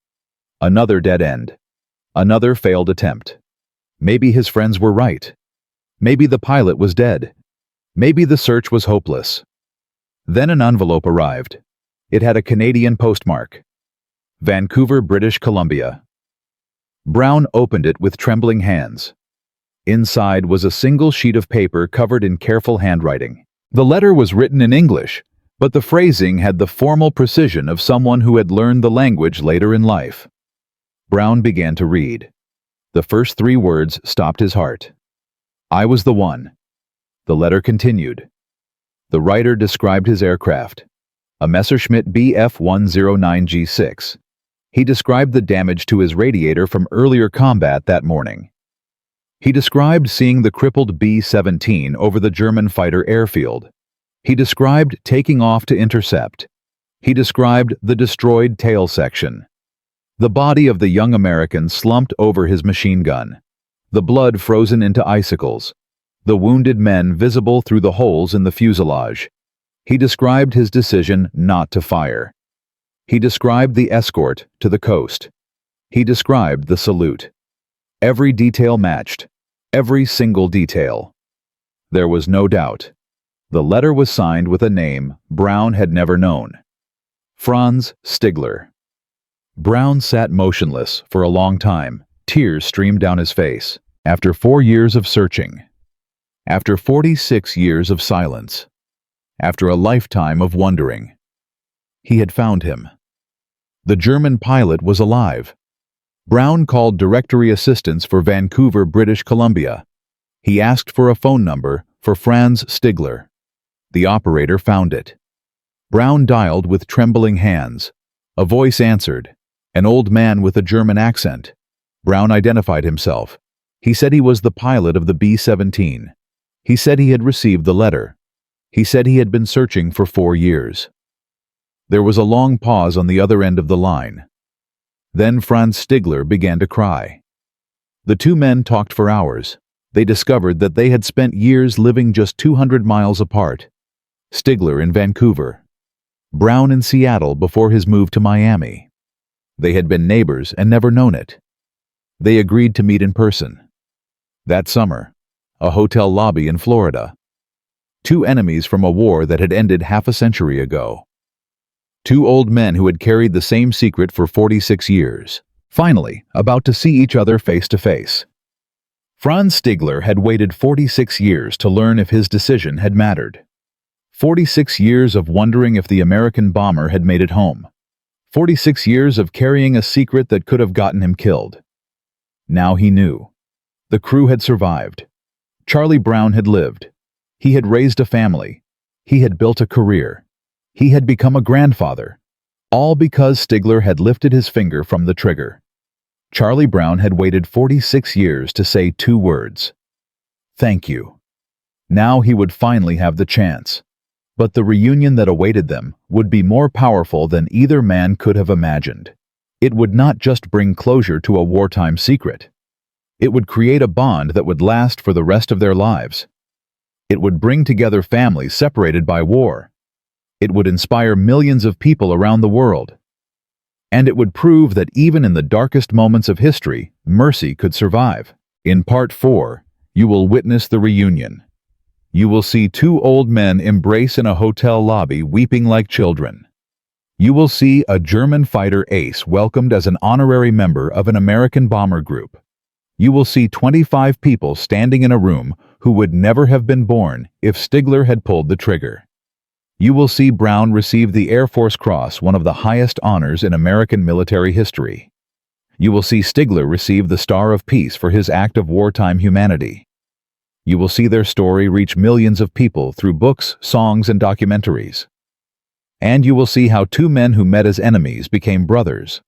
Another dead end. Another failed attempt. Maybe his friends were right. Maybe the pilot was dead. Maybe the search was hopeless. Then an envelope arrived. It had a Canadian postmark. Vancouver, British Columbia. Brown opened it with trembling hands. Inside was a single sheet of paper covered in careful handwriting. The letter was written in English, but the phrasing had the formal precision of someone who had learned the language later in life. Brown began to read. The first 3 words stopped his heart. I was the one. The letter continued. The writer described his aircraft, a Messerschmitt Bf-109G6. He described the damage to his radiator from earlier combat that morning. He described seeing the crippled B-17 over the German fighter airfield. He described taking off to intercept. He described the destroyed tail section. The body of the young American slumped over his machine gun, the blood frozen into icicles, the wounded men visible through the holes in the fuselage. He described his decision not to fire. He described the escort to the coast. He described the salute. Every detail matched, every single detail. There was no doubt. The letter was signed with a name Brown had never known. Franz Stigler. Brown sat motionless for a long time. Tears streamed down his face. After 4 years of searching. After 46 years of silence. After a lifetime of wondering. He had found him. The German pilot was alive. Brown called directory assistance for Vancouver, British Columbia. He asked for a phone number for Franz Stigler. The operator found it. Brown dialed with trembling hands. A voice answered. An old man with a German accent. Brown identified himself. He said he was the pilot of the B-17. He said he had received the letter. He said he had been searching for 4 years. There was a long pause on the other end of the line. Then Franz Stigler began to cry. The two men talked for hours. They discovered that they had spent years living just 200 miles apart. Stigler in Vancouver. Brown in Seattle before his move to Miami. They had been neighbors and never known it. They agreed to meet in person. That summer, a hotel lobby in Florida. Two enemies from a war that had ended half a century ago. Two old men who had carried the same secret for 46 years, finally about to see each other face to face. Franz Stigler had waited 46 years to learn if his decision had mattered. 46 years of wondering if the American bomber had made it home. 46 years of carrying a secret that could have gotten him killed. Now he knew. The crew had survived. Charlie Brown had lived. He had raised a family. He had built a career. He had become a grandfather. All because Stigler had lifted his finger from the trigger. Charlie Brown had waited 46 years to say 2 words. Thank you. Now he would finally have the chance. But the reunion that awaited them would be more powerful than either man could have imagined. It would not just bring closure to a wartime secret. It would create a bond that would last for the rest of their lives. It would bring together families separated by war. It would inspire millions of people around the world. And it would prove that even in the darkest moments of history, mercy could survive. In Part 4, you will witness the reunion. You will see 2 old men embrace in a hotel lobby weeping like children. You will see a German fighter ace welcomed as an honorary member of an American bomber group. You will see 25 people standing in a room who would never have been born if Stigler had pulled the trigger. You will see Brown receive the Air Force Cross, one of the highest honors in American military history. You will see Stigler receive the Star of Peace for his act of wartime humanity. You will see their story reach millions of people through books, songs, and documentaries. And you will see how 2 men who met as enemies became brothers.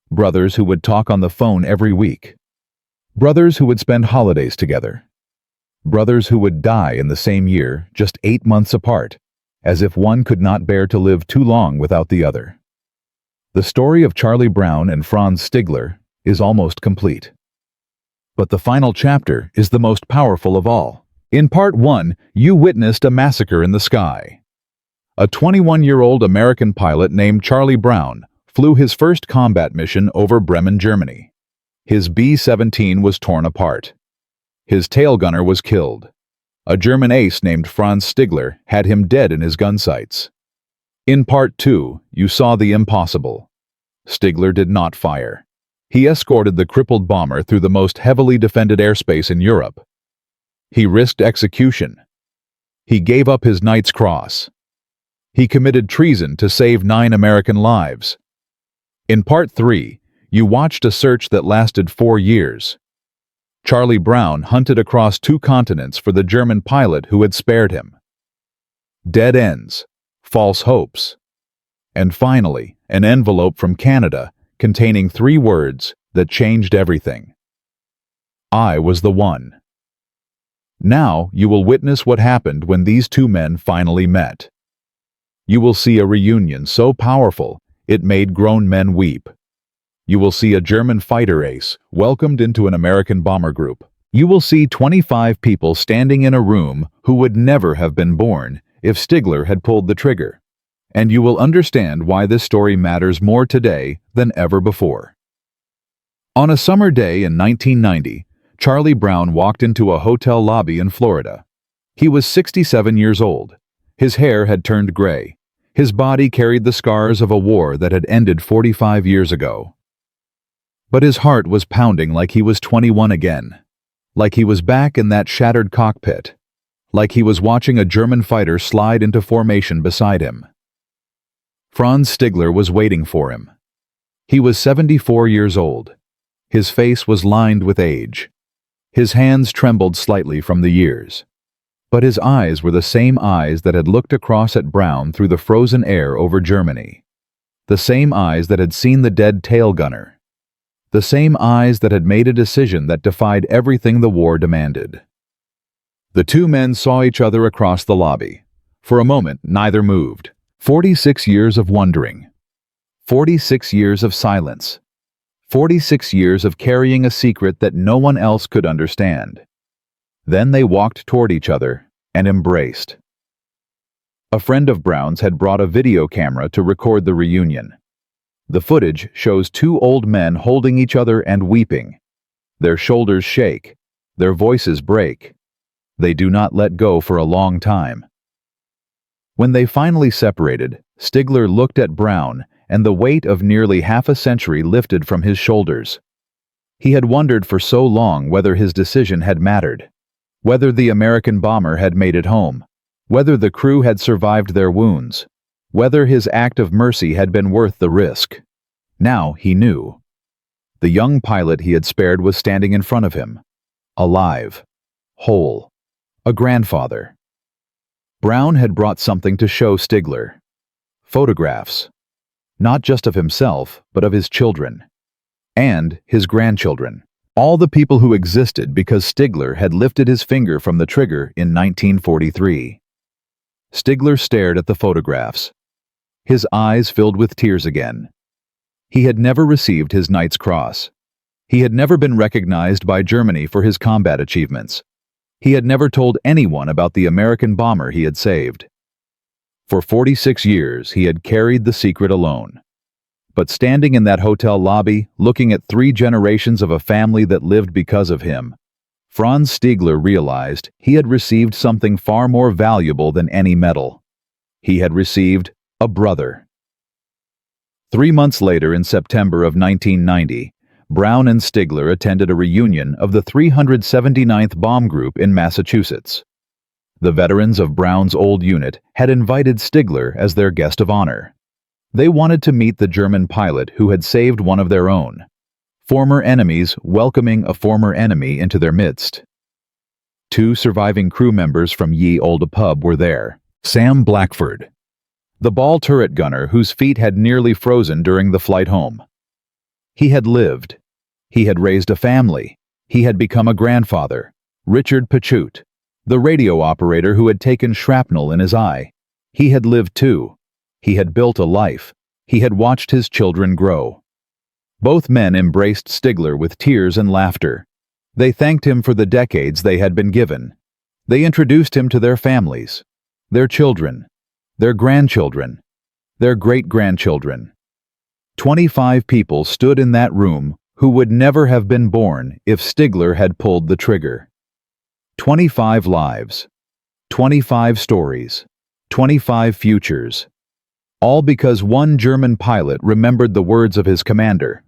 Brothers who would talk on the phone every week. Brothers who would spend holidays together. Brothers who would die in the same year, just 8 months apart, as if one could not bear to live too long without the other. The story of Charlie Brown and Franz Stigler is almost complete. But the final chapter is the most powerful of all. In Part 1, you witnessed a massacre in the sky. A 21-year-old American pilot named Charlie Brown flew his first combat mission over Bremen, Germany. His B-17 was torn apart. His tail gunner was killed. A German ace named Franz Stigler had him dead in his gun sights. In Part 2, you saw the impossible. Stigler did not fire. He escorted the crippled bomber through the most heavily defended airspace in Europe. He risked execution. He gave up his Knight's Cross. He committed treason to save 9 American lives. In Part 3, you watched a search that lasted 4 years. Charlie Brown hunted across 2 continents for the German pilot who had spared him. Dead ends, false hopes, and finally, an envelope from Canada containing 3 words that changed everything. I was the one. Now you will witness what happened when these two men finally met. You will see a reunion so powerful it made grown men weep. You will see a German fighter ace welcomed into an American bomber group. You will see 25 people standing in a room who would never have been born if Stigler had pulled the trigger. And you will understand why this story matters more today than ever before. On a summer day in 1990, Charlie Brown walked into a hotel lobby in Florida. He was 67 years old. His hair had turned gray. His body carried the scars of a war that had ended 45 years ago. But his heart was pounding like he was 21 again. Like he was back in that shattered cockpit. Like he was watching a German fighter slide into formation beside him. Franz Stigler was waiting for him. He was 74 years old. His face was lined with age. His hands trembled slightly from the years. But his eyes were the same eyes that had looked across at Brown through the frozen air over Germany. The same eyes that had seen the dead tail gunner. The same eyes that had made a decision that defied everything the war demanded. The two men saw each other across the lobby. For a moment, neither moved. 46 years of wondering. 46 years of silence. 46 years of carrying a secret that no one else could understand. Then they walked toward each other and embraced. A friend of Brown's had brought a video camera to record the reunion. The footage shows two old men holding each other and weeping. Their shoulders shake. Their voices break. They do not let go for a long time. When they finally separated, Stigler looked at Brown, and the weight of nearly half a century lifted from his shoulders. He had wondered for so long whether his decision had mattered, whether the American bomber had made it home, whether the crew had survived their wounds, whether his act of mercy had been worth the risk. Now he knew. The young pilot he had spared was standing in front of him, alive, whole, a grandfather. Brown had brought something to show Stigler. Photographs. Not just of himself, but of his children. And his grandchildren. All the people who existed because Stigler had lifted his finger from the trigger in 1943. Stigler stared at the photographs. His eyes filled with tears again. He had never received his Knight's Cross. He had never been recognized by Germany for his combat achievements. He had never told anyone about the American bomber he had saved. For 46 years, he had carried the secret alone. But standing in that hotel lobby, looking at 3 generations of a family that lived because of him, Franz Stigler realized he had received something far more valuable than any medal. He had received a brother. 3 months later, in September of 1990, Brown and Stigler attended a reunion of the 379th Bomb Group in Massachusetts. The veterans of Brown's old unit had invited Stigler as their guest of honor. They wanted to meet the German pilot who had saved one of their own. Former enemies welcoming a former enemy into their midst. 2 surviving crew members from Ye Olde Pub were there. Sam Blackford, the ball turret gunner whose feet had nearly frozen during the flight home. He had lived. He had raised a family. He had become a grandfather. Richard Pachute, the radio operator who had taken shrapnel in his eye. He had lived too. He had built a life. He had watched his children grow. Both men embraced Stigler with tears and laughter. They thanked him for the decades they had been given. They introduced him to their families, their children, their grandchildren, their great-grandchildren. 25 people stood in that room who would never have been born if Stigler had pulled the trigger. 25 lives, 25 stories, 25 futures. All because one German pilot remembered the words of his commander.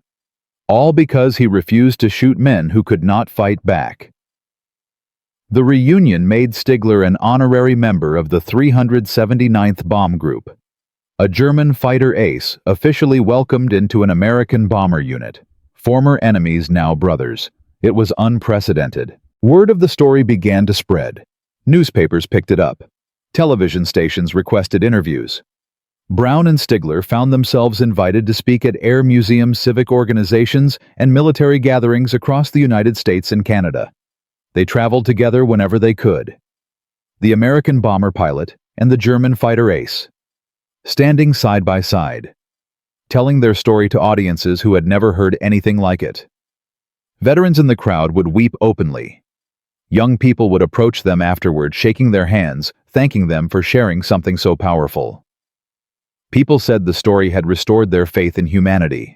All because he refused to shoot men who could not fight back. The reunion made Stigler an honorary member of the 379th Bomb Group, a German fighter ace officially welcomed into an American bomber unit. Former enemies, now brothers. It was unprecedented. Word of the story began to spread. Newspapers picked it up. Television stations requested interviews. Brown and Stigler found themselves invited to speak at air museums, civic organizations, and military gatherings across the United States and Canada. They traveled together whenever they could. The American bomber pilot and the German fighter ace, standing side by side, telling their story to audiences who had never heard anything like it. Veterans in the crowd would weep openly. Young people would approach them afterward, shaking their hands, thanking them for sharing something so powerful. People said the story had restored their faith in humanity.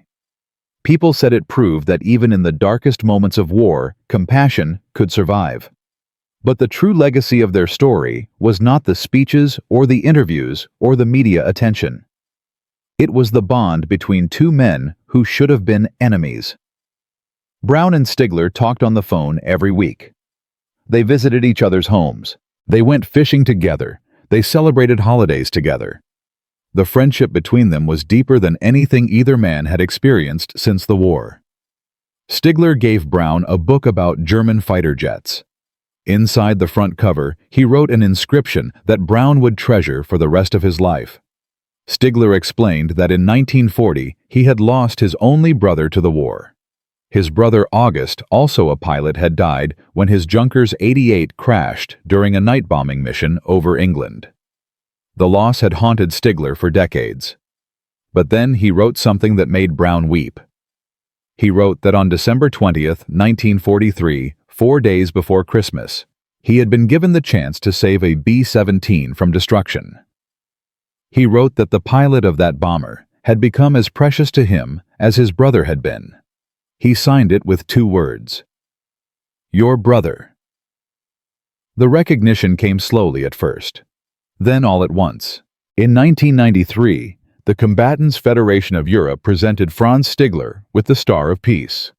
People said it proved that even in the darkest moments of war, compassion could survive. But the true legacy of their story was not the speeches or the interviews or the media attention. It was the bond between two men who should have been enemies. Brown and Stigler talked on the phone every week. They visited each other's homes. They went fishing together. They celebrated holidays together. The friendship between them was deeper than anything either man had experienced since the war. Stigler gave Brown a book about German fighter jets. Inside the front cover, he wrote an inscription that Brown would treasure for the rest of his life. Stigler explained that in 1940 he had lost his only brother to the war. His brother August, also a pilot, had died when his Junkers 88 crashed during a night bombing mission over England. The loss had haunted Stigler for decades. But then he wrote something that made Brown weep. He wrote that on December 20th, 1943, 4 days before Christmas, he had been given the chance to save a B-17 from destruction. He wrote that the pilot of that bomber had become as precious to him as his brother had been. He signed it with 2 words: "Your brother." The recognition came slowly at first, then all at once. In 1993, the Combatants Federation of Europe presented Franz Stigler with the Star of Peace.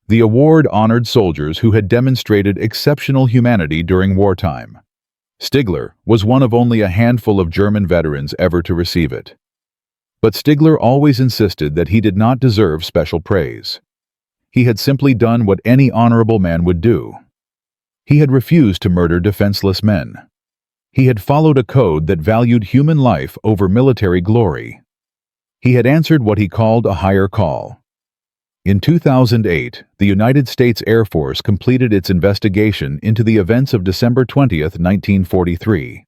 The award honored soldiers who had demonstrated exceptional humanity during wartime. Stigler was one of only a handful of German veterans ever to receive it. But Stigler always insisted that he did not deserve special praise. He had simply done what any honorable man would do. He had refused to murder defenseless men. He had followed a code that valued human life over military glory. He had answered what he called a higher call. In 2008, the United States Air Force completed its investigation into the events of December 20th, 1943.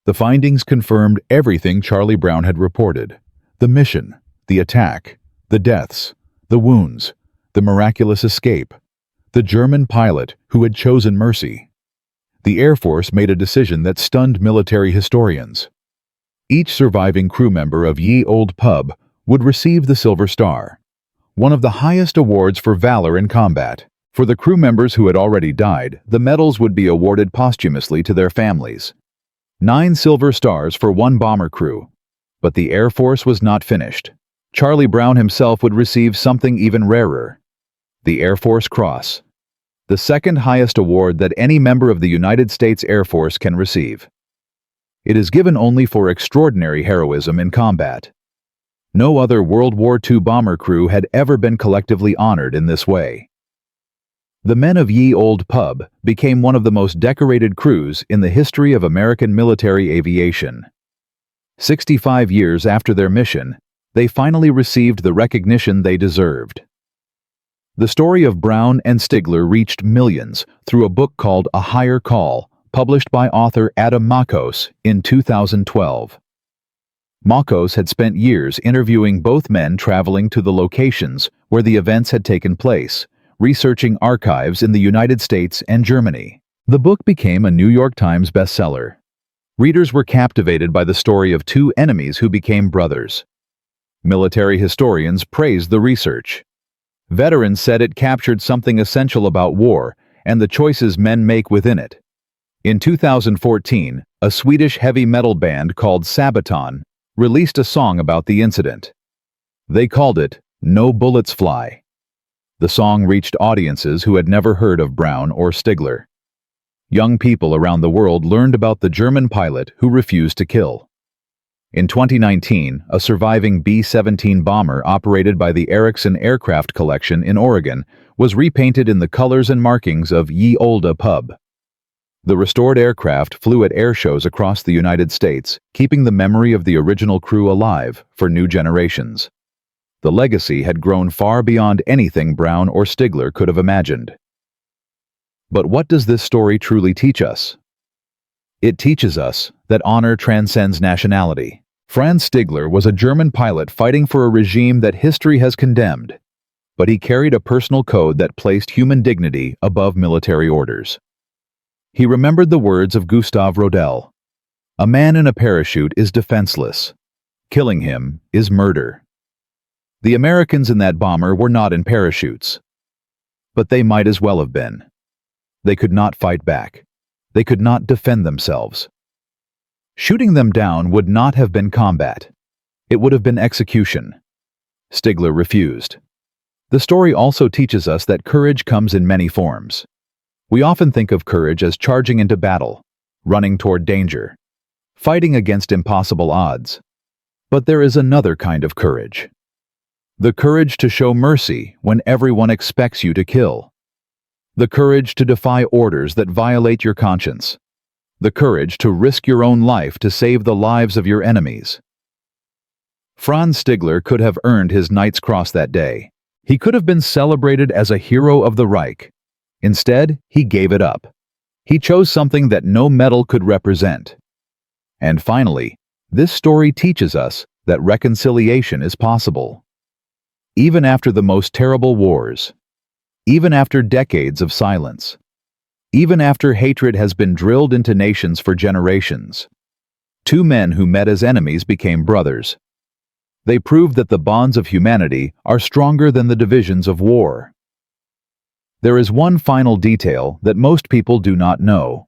The findings confirmed everything Charlie Brown had reported: the mission, the attack, the deaths, the wounds, the miraculous escape, the German pilot who had chosen mercy. The Air Force made a decision that stunned military historians. Each surviving crew member of Ye Olde Pub would receive the Silver Star, one of the highest awards for valor in combat. For the crew members who had already died, the medals would be awarded posthumously to their families. 9 silver stars for 1 bomber crew. But the Air Force was not finished. Charlie Brown himself would receive something even rarer: the Air Force Cross, the second highest award that any member of the United States Air Force can receive. It is given only for extraordinary heroism in combat. No other World War II bomber crew had ever been collectively honored in this way. The men of Ye Olde Pub became one of the most decorated crews in the history of American military aviation. 65 years after their mission, they finally received the recognition they deserved. The story of Brown and Stigler reached millions through a book called A Higher Call, published by author Adam Makos in 2012. Makos had spent years interviewing both men, traveling to the locations where the events had taken place, researching archives in the United States and Germany. The book became a New York Times bestseller. Readers were captivated by the story of 2 enemies who became brothers. Military historians praised the research. Veterans said it captured something essential about war and the choices men make within it. In 2014, a Swedish heavy metal band called Sabaton released a song about the incident. They called it "No Bullets Fly." The song reached audiences who had never heard of Brown or Stigler. Young people around the world learned about the German pilot who refused to kill. In 2019, a surviving B-17 bomber operated by the Erickson Aircraft Collection in Oregon was repainted in the colors and markings of Ye Olde Pub. The restored aircraft flew at air shows across the United States, keeping the memory of the original crew alive for new generations. The legacy had grown far beyond anything Brown or Stigler could have imagined. But what does this story truly teach us? It teaches us that honor transcends nationality. Franz Stigler was a German pilot fighting for a regime that history has condemned, but he carried a personal code that placed human dignity above military orders. He remembered the words of Gustav Rodel: "A man in a parachute is defenseless. Killing him is murder." The Americans in that bomber were not in parachutes, but they might as well have been. They could not fight back. They could not defend themselves. Shooting them down would not have been combat. It would have been execution. Stigler refused. The story also teaches us that courage comes in many forms. We often think of courage as charging into battle, running toward danger, fighting against impossible odds. But there is another kind of courage. The courage to show mercy when everyone expects you to kill. The courage to defy orders that violate your conscience. The courage to risk your own life to save the lives of your enemies. Franz Stigler could have earned his Knight's Cross that day. He could have been celebrated as a hero of the Reich. Instead, he gave it up. He chose something that no medal could represent. And finally, this story teaches us that reconciliation is possible. Even after the most terrible wars, even after decades of silence, even after hatred has been drilled into nations for generations, two men who met as enemies became brothers. They proved that the bonds of humanity are stronger than the divisions of war. There is one final detail that most people do not know.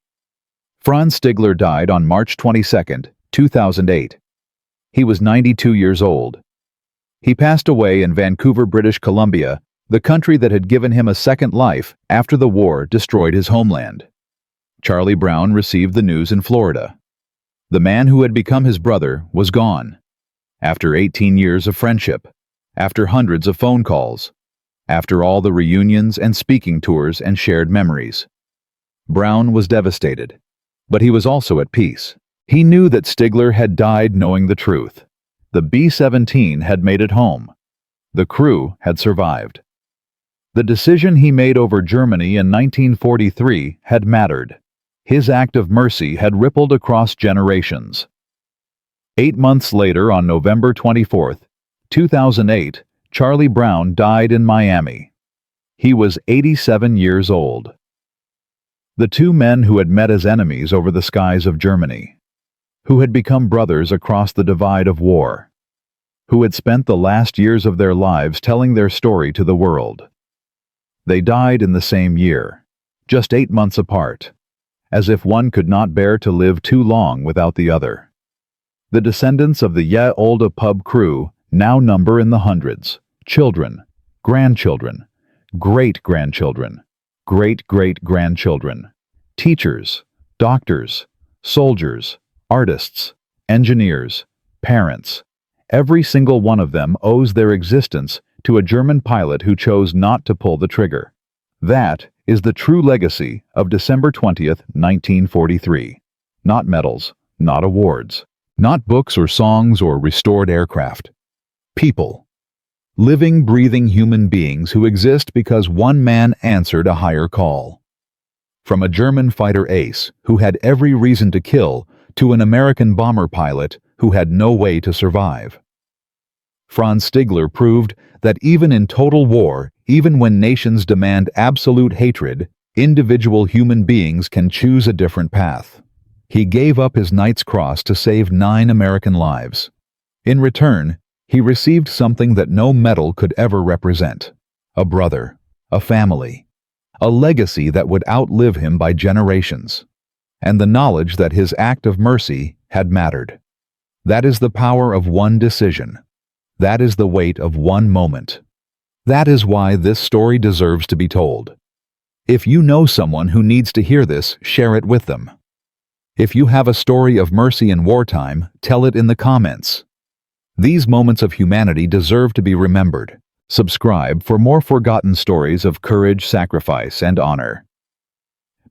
Franz Stigler died on March 22, 2008. He was 92 years old. He passed away in Vancouver, British Columbia, the country that had given him a second life after the war destroyed his homeland. Charlie Brown received the news in Florida. The man who had become his brother was gone. After 18 years of friendship, after hundreds of phone calls, after all the reunions and speaking tours and shared memories. Brown was devastated, but he was also at peace. He knew that Stigler had died knowing the truth. The B-17 had made it home. The crew had survived. The decision he made over Germany in 1943 had mattered. His act of mercy had rippled across generations. 8 months later, on November 24, 2008, Charlie Brown died in Miami. He was 87 years old. The two men who had met as enemies over the skies of Germany, who had become brothers across the divide of war, who had spent the last years of their lives telling their story to the world. They died in the same year, just 8 months apart, as if one could not bear to live too long without the other. The descendants of the Ye Olde pub crew now number in the hundreds: children, grandchildren, great-grandchildren, great-great-grandchildren, teachers, doctors, soldiers, artists, engineers, parents. Every single one of them owes their existence to a German pilot who chose not to pull the trigger. That is the true legacy of December 20th, 1943. Not medals, not awards, not books or songs or restored aircraft. People. Living, breathing human beings who exist because one man answered a higher call. From a German fighter ace who had every reason to kill to an American bomber pilot who had no way to survive. Franz Stigler proved that even in total war, even when nations demand absolute hatred, individual human beings can choose a different path. He gave up his Knight's Cross to save 9 American lives. In return, he received something that no medal could ever represent: a brother, a family, a legacy that would outlive him by generations, and the knowledge that his act of mercy had mattered. That is the power of one decision. That is the weight of one moment. That is why this story deserves to be told. If you know someone who needs to hear this, share it with them. If you have a story of mercy in wartime, tell it in the comments. These moments of humanity deserve to be remembered. Subscribe for more forgotten stories of courage, sacrifice, and honor.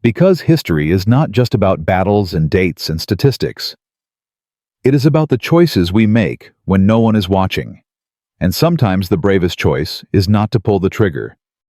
Because history is not just about battles and dates and statistics. It is about the choices we make when no one is watching. And sometimes the bravest choice is not to pull the trigger,